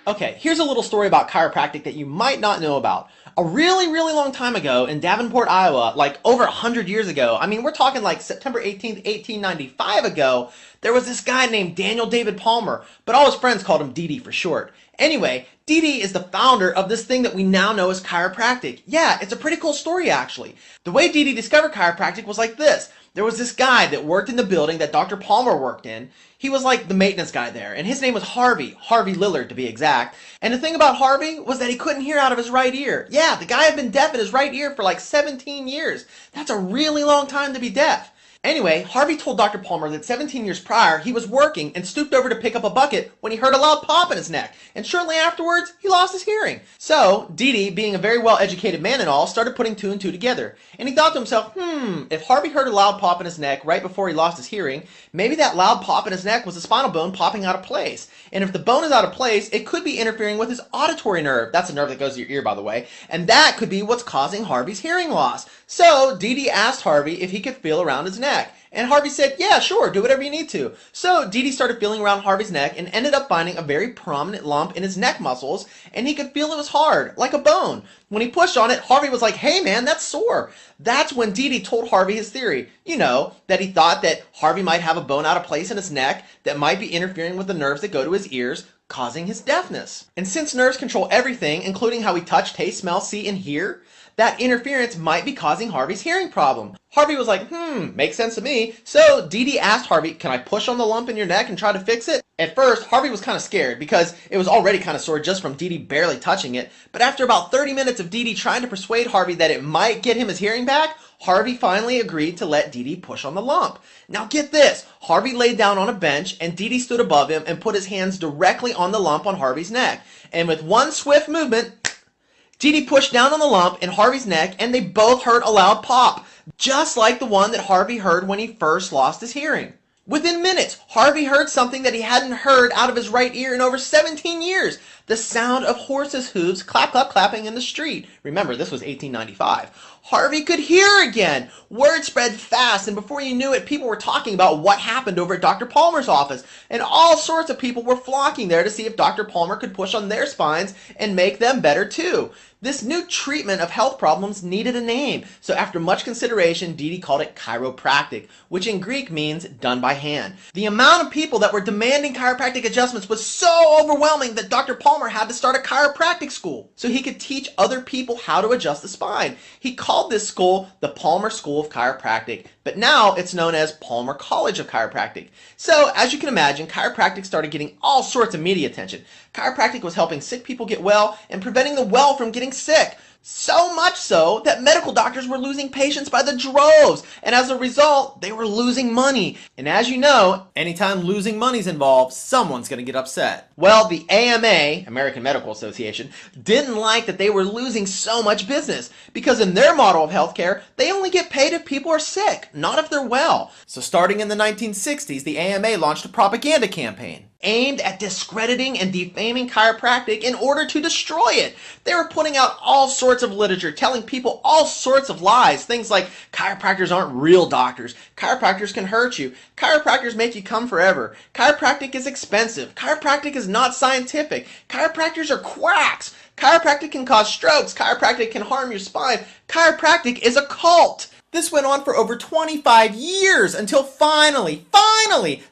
Okay, here's a little story about chiropractic that you might not know about. A really long time ago in Davenport, Iowa, like over 100 years ago, I mean, we're talking like September 18th, 1895 ago, there was this guy named Daniel David Palmer, but all his friends called him DD for short. Anyway, DD is the founder of this thing that we now know as chiropractic. Yeah, it's a pretty cool story actually. The way DD discovered chiropractic was like this. There was this guy that worked in the building that Dr. Palmer worked in. He was like the maintenance guy there, and his name was Harvey Lillard to be exact. And the thing about Harvey was that he couldn't hear out of his right ear. Yeah, the guy had been deaf in his right ear for like 17 years. That's a really long time to be deaf. Anyway, Harvey told Dr. Palmer that 17 years prior, he was working and stooped over to pick up a bucket when he heard a loud pop in his neck, and shortly afterwards, he lost his hearing. So, Dee, being a very well-educated man and all, started putting two and two together. And he thought to himself, if Harvey heard a loud pop in his neck right before he lost his hearing, maybe that loud pop in his neck was the spinal bone popping out of place. And if the bone is out of place, it could be interfering with his auditory nerve. That's a nerve that goes to your ear, by the way. And that could be what's causing Harvey's hearing loss. So, Dee asked Harvey if he could feel around his neck. And Harvey said, yeah, sure, do whatever you need to. So Dee started feeling around Harvey's neck and ended up finding a very prominent lump in his neck muscles, and he could feel it was hard, like a bone. When he pushed on it, Harvey was like, hey man, that's sore. That's when Dee told Harvey his theory. You know, that he thought that Harvey might have a bone out of place in his neck that might be interfering with the nerves that go to his ears, causing his deafness. And since nerves control everything, including how we touch, taste, smell, see, and hear, that interference might be causing Harvey's hearing problem. Harvey was like, makes sense to me. So Dee asked Harvey, can I push on the lump in your neck and try to fix it? At first, Harvey was kind of scared because it was already kind of sore just from Dee barely touching it. But after about 30 minutes of Dee trying to persuade Harvey that it might get him his hearing back, Harvey finally agreed to let Dee push on the lump. Now get this, Harvey laid down on a bench and Dee stood above him and put his hands directly on the lump on Harvey's neck. And with one swift movement, Dee pushed down on the lump in Harvey's neck and they both heard a loud pop, just like the one that Harvey heard when he first lost his hearing. Within minutes, Harvey heard something that he hadn't heard out of his right ear in over 17 years. The sound of horses' hooves clapping in the street. Remember, this was 1895. Harvey could hear again. Word spread fast, and before you knew it, people were talking about what happened over at Dr. Palmer's office. And all sorts of people were flocking there to see if Dr. Palmer could push on their spines and make them better too. This new treatment of health problems needed a name, so after much consideration, Dee called it chiropractic, which in Greek means done by hand. The amount of people that were demanding chiropractic adjustments was so overwhelming that Dr. Palmer had to start a chiropractic school so he could teach other people how to adjust the spine. He called this school the Palmer School of Chiropractic, but now it's known as Palmer College of Chiropractic. So, as you can imagine, chiropractic started getting all sorts of media attention. Chiropractic was helping sick people get well and preventing the well from getting sick. So much so that medical doctors were losing patients by the droves, and as a result, they were losing money. And as you know, anytime losing money's involved, someone's going to get upset. Well, the AMA, American Medical Association, didn't like that they were losing so much business, because in their model of healthcare, they only get paid if people are sick, not if they're well. So starting in the 1960s, the AMA launched a propaganda campaign aimed at discrediting and defaming chiropractic in order to destroy it. They were putting out all sorts of literature, telling people all sorts of lies. Things like, chiropractors aren't real doctors. Chiropractors can hurt you. Chiropractors make you come forever. Chiropractic is expensive. Chiropractic is not scientific. Chiropractors are quacks. Chiropractic can cause strokes. Chiropractic can harm your spine. Chiropractic is a cult. This went on for over 25 years until finally,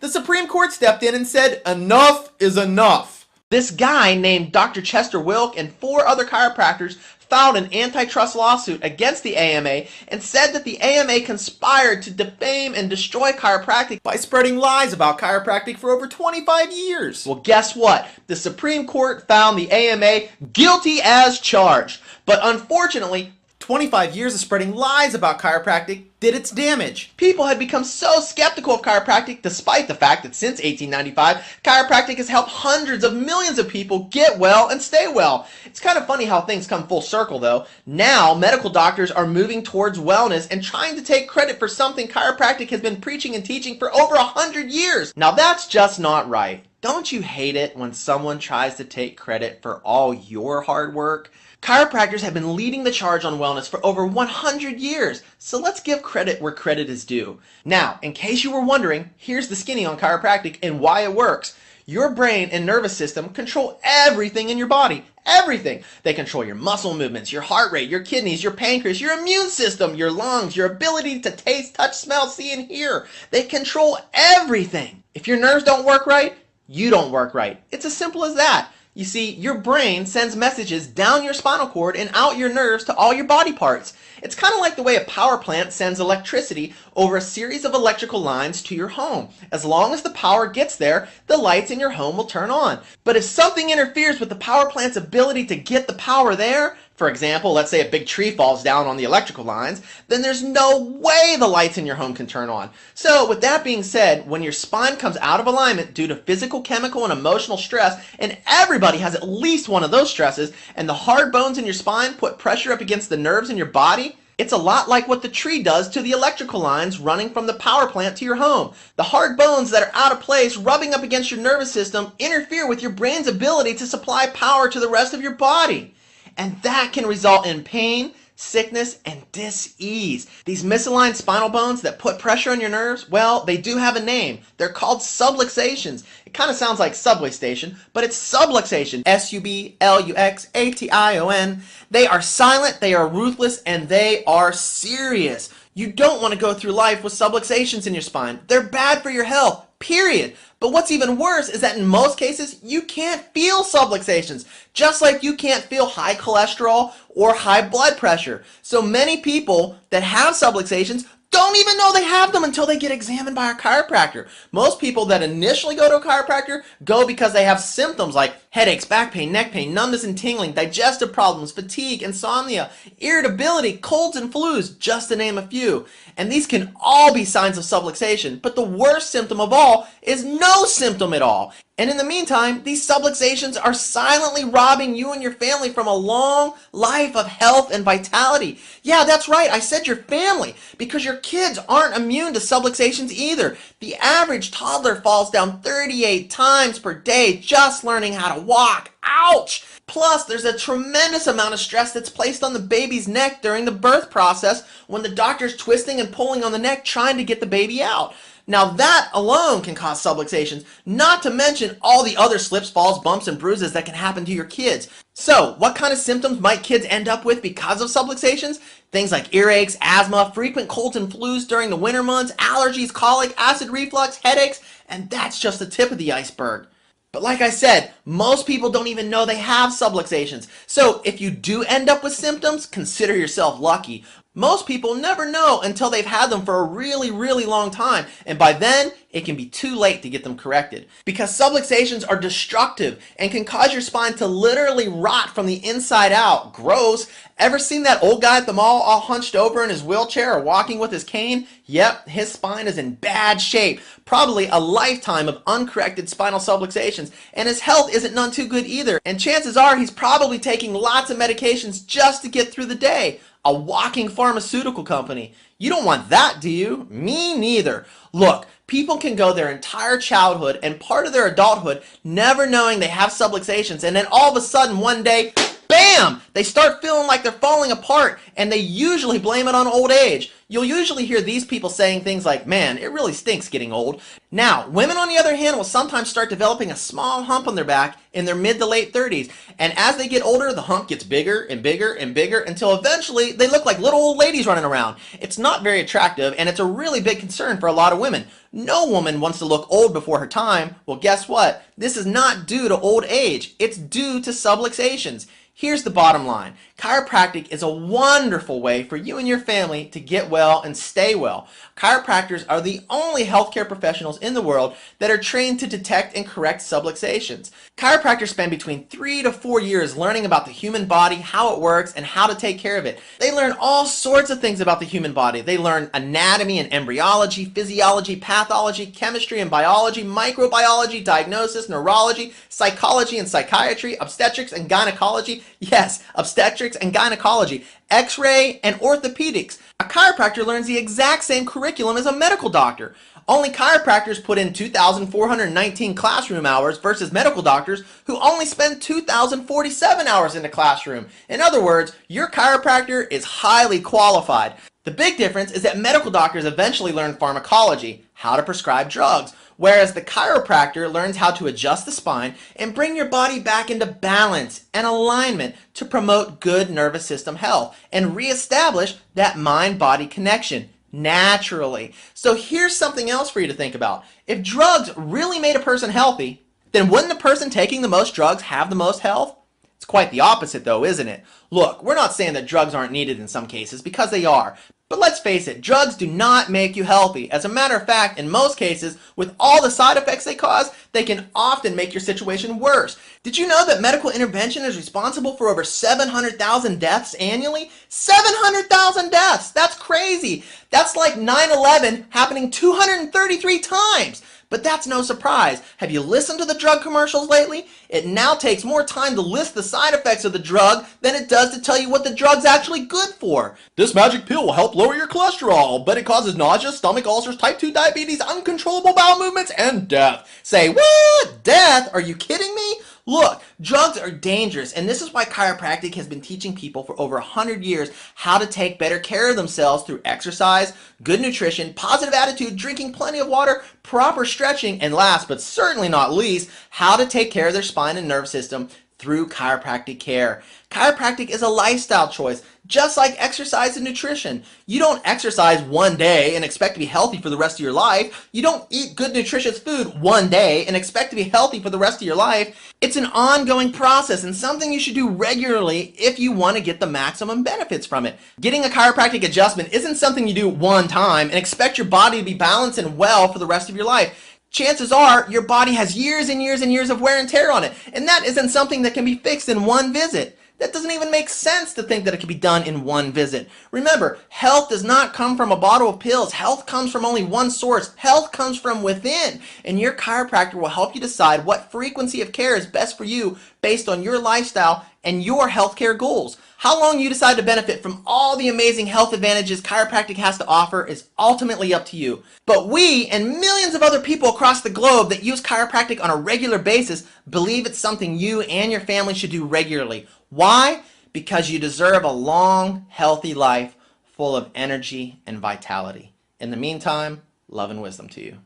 the Supreme Court stepped in and said, enough is enough. This guy named Dr. Chester Wilk and 4 other chiropractors filed an antitrust lawsuit against the AMA and said that the AMA conspired to defame and destroy chiropractic by spreading lies about chiropractic for over 25 years. Well, guess what? The Supreme Court found the AMA guilty as charged. But unfortunately, 25 years of spreading lies about chiropractic did its damage. People had become so skeptical of chiropractic despite the fact that since 1895, chiropractic has helped hundreds of millions of people get well and stay well. It's kind of funny how things come full circle though. Now, medical doctors are moving towards wellness and trying to take credit for something chiropractic has been preaching and teaching for over 100 years. Now that's just not right. Don't you hate it when someone tries to take credit for all your hard work? Chiropractors have been leading the charge on wellness for over 100 years, so let's give credit where credit is due. Now, in case you were wondering, here's the skinny on chiropractic and why it works. Your brain and nervous system control everything in your body. Everything. They control your muscle movements, your heart rate, your kidneys, your pancreas, your immune system, your lungs, your ability to taste, touch, smell, see, and hear. They control everything. If your nerves don't work right, you don't work right. It's as simple as that. You see, your brain sends messages down your spinal cord and out your nerves to all your body parts. It's kind of like the way a power plant sends electricity over a series of electrical lines to your home. As long as the power gets there, the lights in your home will turn on. But if something interferes with the power plant's ability to get the power there, for example, let's say a big tree falls down on the electrical lines, then there's no way the lights in your home can turn on. So with that being said, when your spine comes out of alignment due to physical, chemical, and emotional stress, and everybody has at least one of those stresses, and the hard bones in your spine put pressure up against the nerves in your body, it's a lot like what the tree does to the electrical lines running from the power plant to your home. The hard bones that are out of place rubbing up against your nervous system interfere with your brain's ability to supply power to the rest of your body. And that can result in pain, sickness, and dis-ease. These misaligned spinal bones that put pressure on your nerves, well, they do have a name. They're called subluxations. It kind of sounds like subway station, but it's subluxation. S-U-B-L-U-X-A-T-I-O-N. They are silent, they are ruthless, and they are serious. You don't want to go through life with subluxations in your spine. They're bad for your health. Period. But what's even worse is that in most cases, you can't feel subluxations, just like you can't feel high cholesterol or high blood pressure. So many people that have subluxations don't even know they have them until they get examined by a chiropractor. Most people that initially go to a chiropractor go because they have symptoms like headaches, back pain, neck pain, numbness and tingling, digestive problems, fatigue, insomnia, irritability, colds and flus, just to name a few. And these can all be signs of subluxation, but the worst symptom of all is no symptom at all. And in the meantime, these subluxations are silently robbing you and your family from a long life of health and vitality. Yeah, that's right, I said your family, because your kids aren't immune to subluxations either. The average toddler falls down 38 times per day just learning how to walk. Ouch! Plus, there's a tremendous amount of stress that's placed on the baby's neck during the birth process when the doctor's twisting and pulling on the neck trying to get the baby out. Now that alone can cause subluxations, not to mention all the other slips, falls, bumps, and bruises that can happen to your kids. So, what kind of symptoms might kids end up with because of subluxations? Things like earaches, asthma, frequent colds and flus during the winter months, allergies, colic, acid reflux, headaches, and that's just the tip of the iceberg. But like I said, most people don't even know they have subluxations. So if you do end up with symptoms, consider yourself lucky. Most people never know until they've had them for a really, really long time. And by then, it can be too late to get them corrected. Because subluxations are destructive and can cause your spine to literally rot from the inside out. Gross. Ever seen that old guy at the mall all hunched over in his wheelchair or walking with his cane? Yep, his spine is in bad shape. Probably a lifetime of uncorrected spinal subluxations. And his health isn't none too good either. And chances are he's probably taking lots of medications just to get through the day. A walking pharmaceutical company. You don't want that, do you? Me neither. Look, people can go their entire childhood and part of their adulthood never knowing they have subluxations, and then all of a sudden one day, bam! They start feeling like they're falling apart, and they usually blame it on old age. You'll usually hear these people saying things like, man, it really stinks getting old. Now, women on the other hand will sometimes start developing a small hump on their back in their mid to late 30s. And as they get older, the hump gets bigger and bigger and bigger until eventually they look like little old ladies running around. It's not very attractive, and it's a really big concern for a lot of women. No woman wants to look old before her time. Well, guess what? This is not due to old age. It's due to subluxations. Here's the bottom line. Chiropractic is a wonderful way for you and your family to get well and stay well. Chiropractors are the only healthcare professionals in the world that are trained to detect and correct subluxations. Chiropractors spend between 3 to 4 years learning about the human body, how it works, and how to take care of it. They learn all sorts of things about the human body. They learn anatomy and embryology, physiology, pathology, chemistry and biology, microbiology, diagnosis, neurology, psychology and psychiatry, obstetrics and gynecology. Yes, obstetrics and gynecology, x-ray and orthopedics. A chiropractor learns the exact same curriculum as a medical doctor. Only chiropractors put in 2,419 classroom hours versus medical doctors who only spend 2,047 hours in the classroom. In other words, your chiropractor is highly qualified. The big difference is that medical doctors eventually learn pharmacology, how to prescribe drugs, whereas the chiropractor learns how to adjust the spine and bring your body back into balance and alignment to promote good nervous system health and reestablish that mind-body connection naturally. So here's something else for you to think about. If drugs really made a person healthy, then wouldn't the person taking the most drugs have the most health? It's quite the opposite though, isn't it? Look, we're not saying that drugs aren't needed in some cases, because they are. But let's face it, drugs do not make you healthy. As a matter of fact, in most cases, with all the side effects they cause, they can often make your situation worse. Did you know that medical intervention is responsible for over 700,000 deaths annually? 700,000 deaths! That's crazy! That's like 9/11 happening 233 times! But that's no surprise. Have you listened to the drug commercials lately? It now takes more time to list the side effects of the drug than it does to tell you what the drug's actually good for. This magic pill will help lower your cholesterol, but it causes nausea, stomach ulcers, type 2 diabetes, uncontrollable bowel movements, and death. Say, what? Death? Are you kidding me? Look, drugs are dangerous, and this is why chiropractic has been teaching people for over 100 years how to take better care of themselves through exercise, good nutrition, positive attitude, drinking plenty of water, proper stretching, and last but certainly not least, how to take care of their spine and nerve system through chiropractic care. Chiropractic is a lifestyle choice, just like exercise and nutrition. You don't exercise one day and expect to be healthy for the rest of your life. You don't eat good nutritious food one day and expect to be healthy for the rest of your life. It's an ongoing process and something you should do regularly if you want to get the maximum benefits from it. Getting a chiropractic adjustment isn't something you do one time and expect your body to be balanced and well for the rest of your life. Chances are your body has years and years and years of wear and tear on it, and that isn't something that can be fixed in one visit. That doesn't even make sense to think that it can be done in one visit. Remember, health does not come from a bottle of pills. Health comes from only one source. Health comes from within, and your chiropractor will help you decide what frequency of care is best for you based on your lifestyle and your healthcare goals. How long you decide to benefit from all the amazing health advantages chiropractic has to offer is ultimately up to you. But we and millions of other people across the globe that use chiropractic on a regular basis believe it's something you and your family should do regularly. Why? Because you deserve a long, healthy life full of energy and vitality. In the meantime, love and wisdom to you.